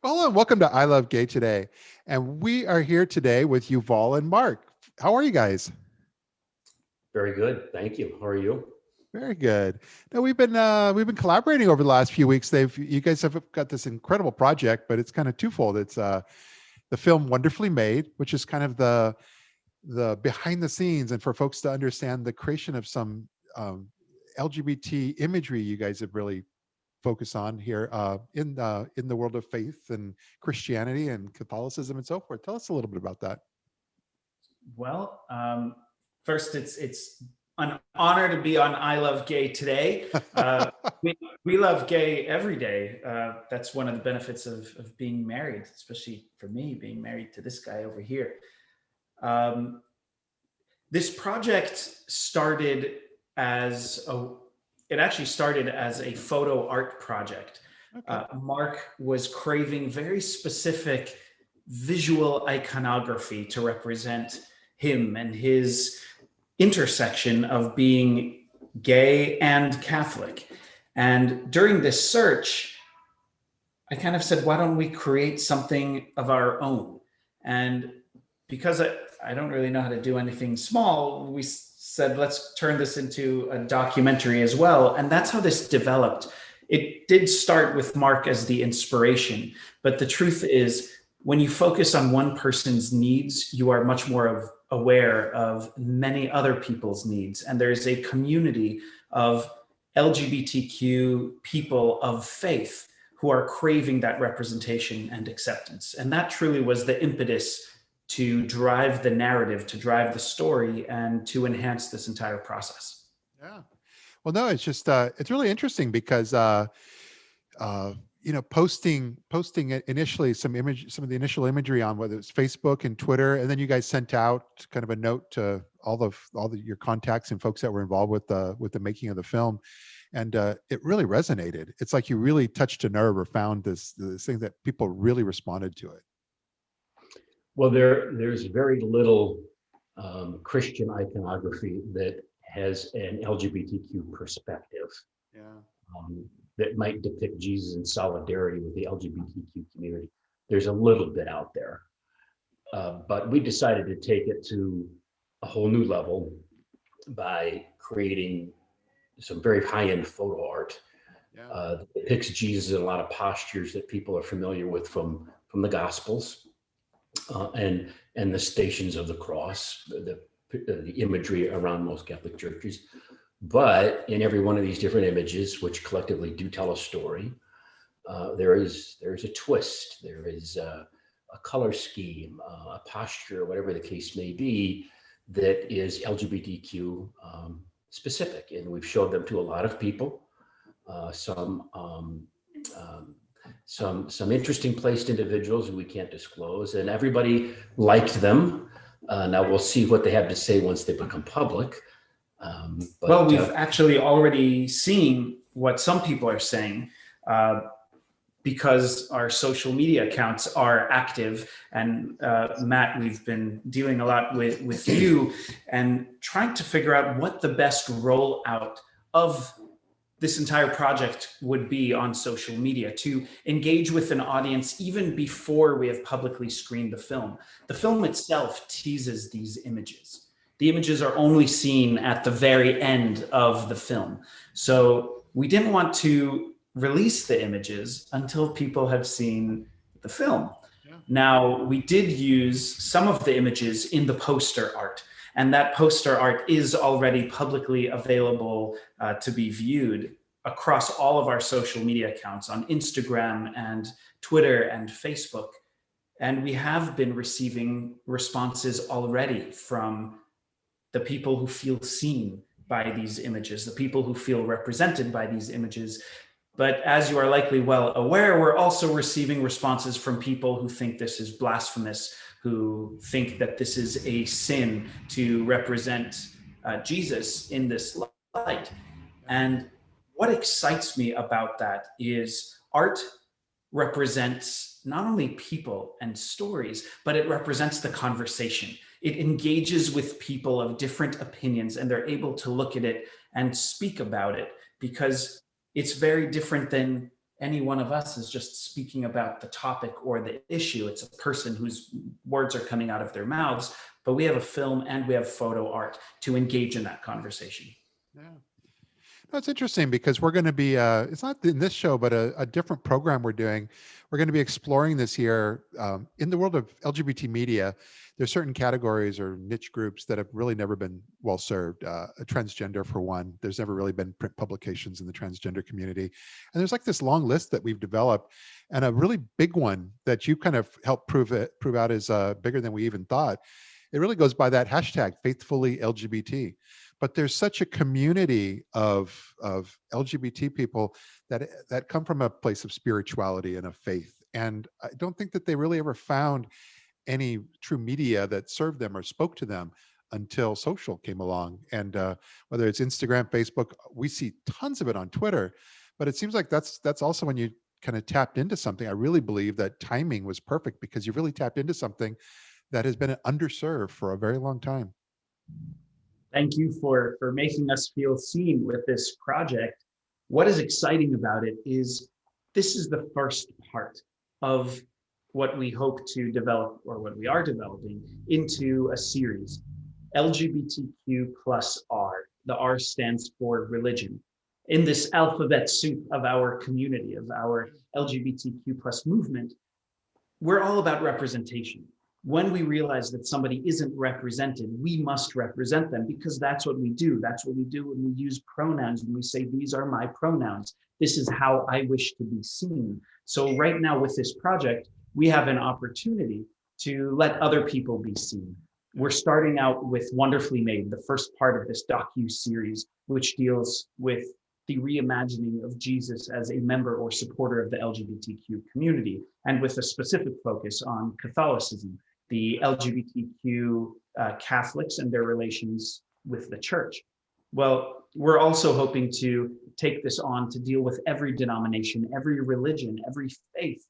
Hello and welcome to ILoveGay today. And we are here today with Yuval and Mark. How are you guys? Very good. Thank you. How are you? Very good. Now we've been collaborating over the last few weeks. You guys have got this incredible project, but it's kind of twofold. It's the film Wonderfully Made, which is kind of the behind the scenes and for folks to understand the creation of some LGBT imagery you guys have really focused on here in the world of faith and Christianity and Catholicism and so forth. Tell us a little bit about that. Well, first, it's an honor to be on ILoveGay today. We love gay every day. That's one of the benefits of being married, especially for me, being married to this guy over here. This project actually started as a photo art project. Okay. Mark was craving very specific visual iconography to represent him and his intersection of being gay and Catholic. And during this search, I kind of said, why don't we create something of our own? And because I don't really know how to do anything small, we said, let's turn this into a documentary as well. And that's how this developed. It did start with Mark as the inspiration, but the truth is, when you focus on one person's needs, you are much more aware of many other people's needs. And there's a community of LGBTQ people of faith who are craving that representation and acceptance. And that truly was the impetus to drive the narrative, to drive the story, and to enhance this entire process. Yeah. Well, no, it's just, it's really interesting because, posting initially some of the initial imagery on whether it's Facebook and Twitter, and then you guys sent out kind of a note to all your contacts and folks that were involved with the making of the film, and it really resonated. It's like you really touched a nerve or found this thing that people really responded to it. Well, there's very little Christian iconography that has an LGBTQ perspective. Yeah. That might depict Jesus in solidarity with the LGBTQ community. There's a little bit out there, but we decided to take it to a whole new level by creating some very high-end photo art. Yeah. That depicts Jesus in a lot of postures that people are familiar with from the Gospels, and the Stations of the Cross, the imagery around most Catholic churches. But in every one of these different images, which collectively do tell a story, there is a twist, there is a color scheme, a posture, whatever the case may be, that is LGBTQ specific. And we've showed them to a lot of people, some interesting placed individuals who we can't disclose, and everybody liked them. Now we'll see what they have to say once they become public. Well, we've actually already seen what some people are saying, because our social media accounts are active. And Matt, we've been dealing a lot with you and trying to figure out what the best rollout of this entire project would be on social media to engage with an audience even before we have publicly screened the film. The film itself teases these images. The images are only seen at the very end of the film. So we didn't want to release the images until people have seen the film. Yeah. Now, we did use some of the images in the poster art, and that poster art is already publicly available to be viewed across all of our social media accounts on Instagram and Twitter and Facebook. And we have been receiving responses already from the people who feel seen by these images, the people who feel represented by these images. But as you are likely well aware, we're also receiving responses from people who think this is blasphemous, who think that this is a sin to represent Jesus in this light. And what excites me about that is art represents not only people and stories, but it represents the conversation. It engages with people of different opinions, and they're able to look at it and speak about it, because it's very different than any one of us is just speaking about the topic or the issue. It's a person whose words are coming out of their mouths, but we have a film and we have photo art to engage in that conversation. Yeah. No, it's interesting because we're going to be, it's not in this show, but a different program we're doing. We're going to be exploring this year in the world of LGBT media. There's certain categories or niche groups that have really never been well served. Transgender, for one, there's never really been print publications in the transgender community. And there's like this long list that we've developed. And a really big one that you kind of helped prove out is bigger than we even thought. It really goes by that hashtag, faithfully LGBT. But there's such a community of LGBT people that come from a place of spirituality and of faith. And I don't think that they really ever found any true media that served them or spoke to them until social came along. And whether it's Instagram, Facebook, we see tons of it on Twitter. But it seems like that's also when you kind of tapped into something. I really believe that timing was perfect because you really tapped into something that has been underserved for a very long time. Thank you for making us feel seen with this project. What is exciting about it is this is the first part of what we hope to develop, or what we are developing, into a series. LGBTQ+R. The R stands for religion. In this alphabet soup of our community, of our LGBTQ+ movement, we're all about representation. When we realize that somebody isn't represented, we must represent them, because that's what we do. That's what we do when we use pronouns, when we say, these are my pronouns. This is how I wish to be seen. So right now with this project, we have an opportunity to let other people be seen. We're starting out with Wonderfully Made, the first part of this docu-series, which deals with the reimagining of Jesus as a member or supporter of the LGBTQ community, and with a specific focus on Catholicism, the LGBTQ Catholics and their relations with the church. Well, we're also hoping to take this on to deal with every denomination, every religion, every faith,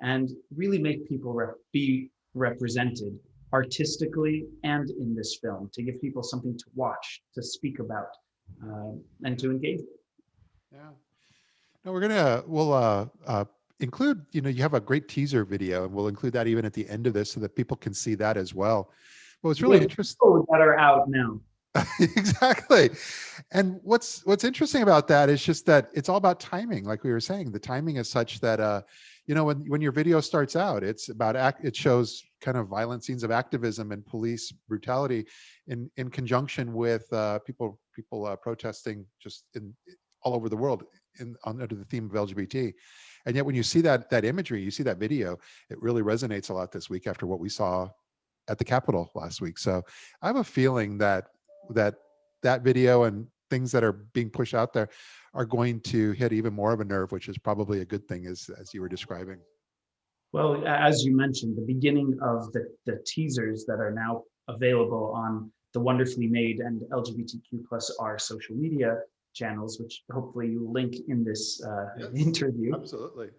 and really make people be represented artistically and in this film, to give people something to watch, to speak about, and to engage with. Yeah. No, we'll include, you have a great teaser video, and we'll include that even at the end of this so that people can see that as well. But what's really interesting that are out now. Exactly. And what's interesting about that is just that it's all about timing. Like we were saying, the timing is such that when your video starts out, it's about it shows kind of violent scenes of activism and police brutality in conjunction with people protesting just all over the world under the theme of LGBT. And yet when you see that imagery, you see that video, it really resonates a lot this week after what we saw at the Capitol last week. So I have a feeling that video and things that are being pushed out there are going to hit even more of a nerve, which is probably a good thing, as you were describing. Well, as you mentioned, the beginning of the teasers that are now available on the Wonderfully Made and LGBTQ+R social media channels, which hopefully you link in this interview. Absolutely.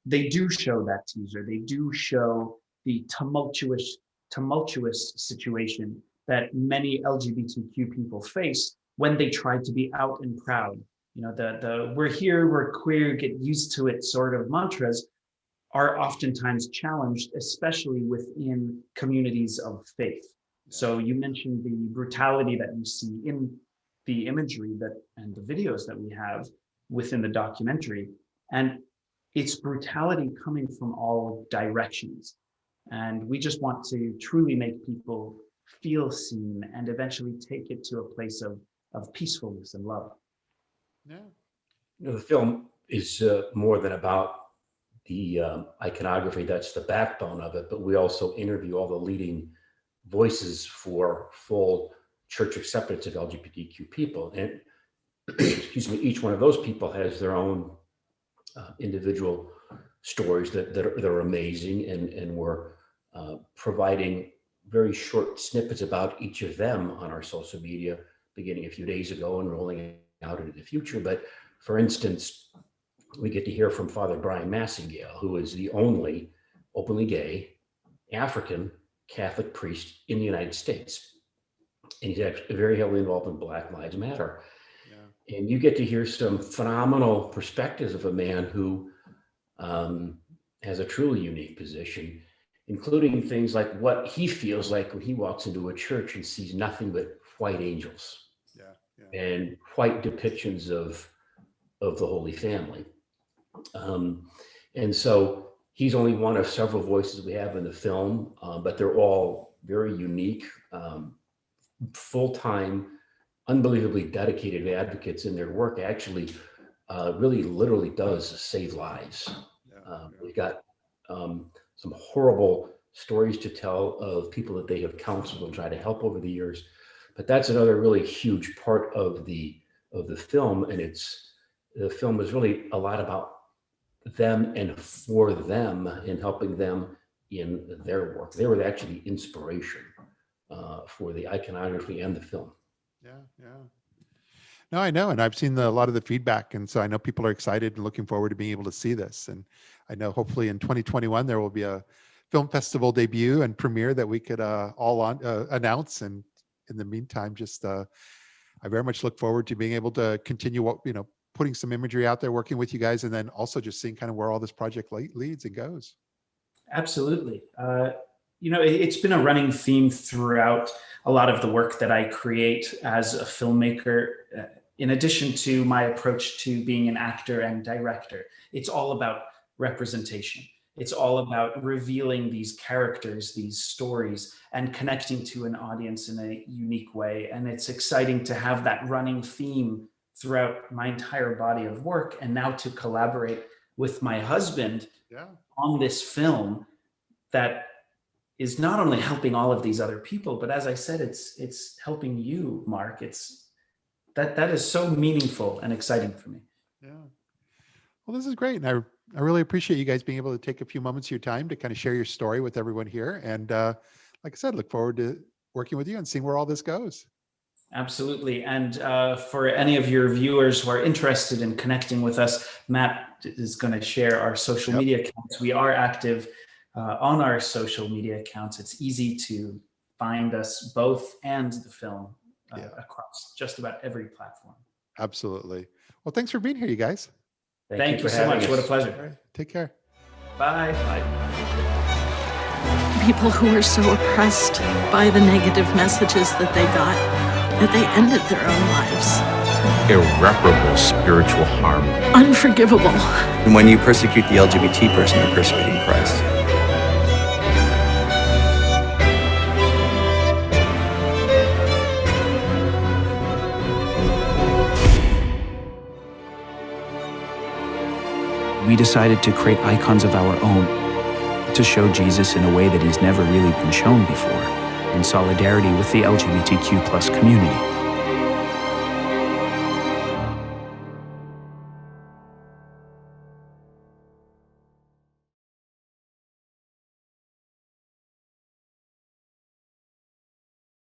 They do show that teaser. They do show the tumultuous situation that many LGBTQ people face when they try to be out and proud. The we're here, we're queer, get used to it sort of mantras are oftentimes challenged, especially within communities of faith. So you mentioned the brutality that you see in the imagery and the videos that we have within the documentary. And it's brutality coming from all directions. And we just want to truly make people feel seen and eventually take it to a place of peacefulness and love. Yeah. The film is more than about the iconography. That's the backbone of it, but we also interview all the leading voices for full church acceptance of LGBTQ people. And excuse me, each one of those people has their own individual stories that are amazing, and we're providing very short snippets about each of them on our social media beginning a few days ago and rolling out into the future. But for instance, we get to hear from Father Brian Massingale, who is the only openly gay African Catholic priest in the United States. And he's actually very heavily involved in Black Lives Matter. Yeah. And you get to hear some phenomenal perspectives of a man who has a truly unique position, including things like what he feels like when he walks into a church and sees nothing but white angels and white depictions of the Holy Family. And so he's only one of several voices we have in the film, but they're all very unique, full-time, unbelievably dedicated advocates in their work. Actually, really literally does save lives. We've got some horrible stories to tell of people that they have counseled and tried to help over the years. But that's another really huge part of the film, and the film is really a lot about them and for them and helping them in their work. They were actually the inspiration for the iconography and the film. Yeah. No, I know, and I've seen a lot of the feedback, and so I know people are excited and looking forward to being able to see this. And I know hopefully in 2021 there will be a film festival debut and premiere that we could all announce. And in the meantime, just I very much look forward to being able to continue putting some imagery out there, working with you guys, and then also just seeing kind of where all this project leads and goes. Absolutely. It's been a running theme throughout a lot of the work that I create as a filmmaker. In addition to my approach to being an actor and director, it's all about representation. It's all about revealing these characters, these stories, and connecting to an audience in a unique way. And it's exciting to have that running theme throughout my entire body of work, and now to collaborate with my husband on this film that is not only helping all of these other people, but as I said, it's helping you, Mark. That is so meaningful and exciting for me. Yeah. Well, this is great. And I really appreciate you guys being able to take a few moments of your time to kind of share your story with everyone here. And like I said, look forward to working with you and seeing where all this goes. Absolutely. And for any of your viewers who are interested in connecting with us, Matt is going to share our social media accounts. We are active on our social media accounts. It's easy to find us both and the film across just about every platform. Absolutely. Well, thanks for being here, you guys. Thank you so much. What a pleasure. All right. Take care. Bye. Bye. People who were so oppressed by the negative messages that they got that they ended their own lives. Irreparable spiritual harm. Unforgivable. And when you persecute the LGBT person, you're persecuting Christ. We decided to create icons of our own, to show Jesus in a way that he's never really been shown before, in solidarity with the LGBTQ+ community.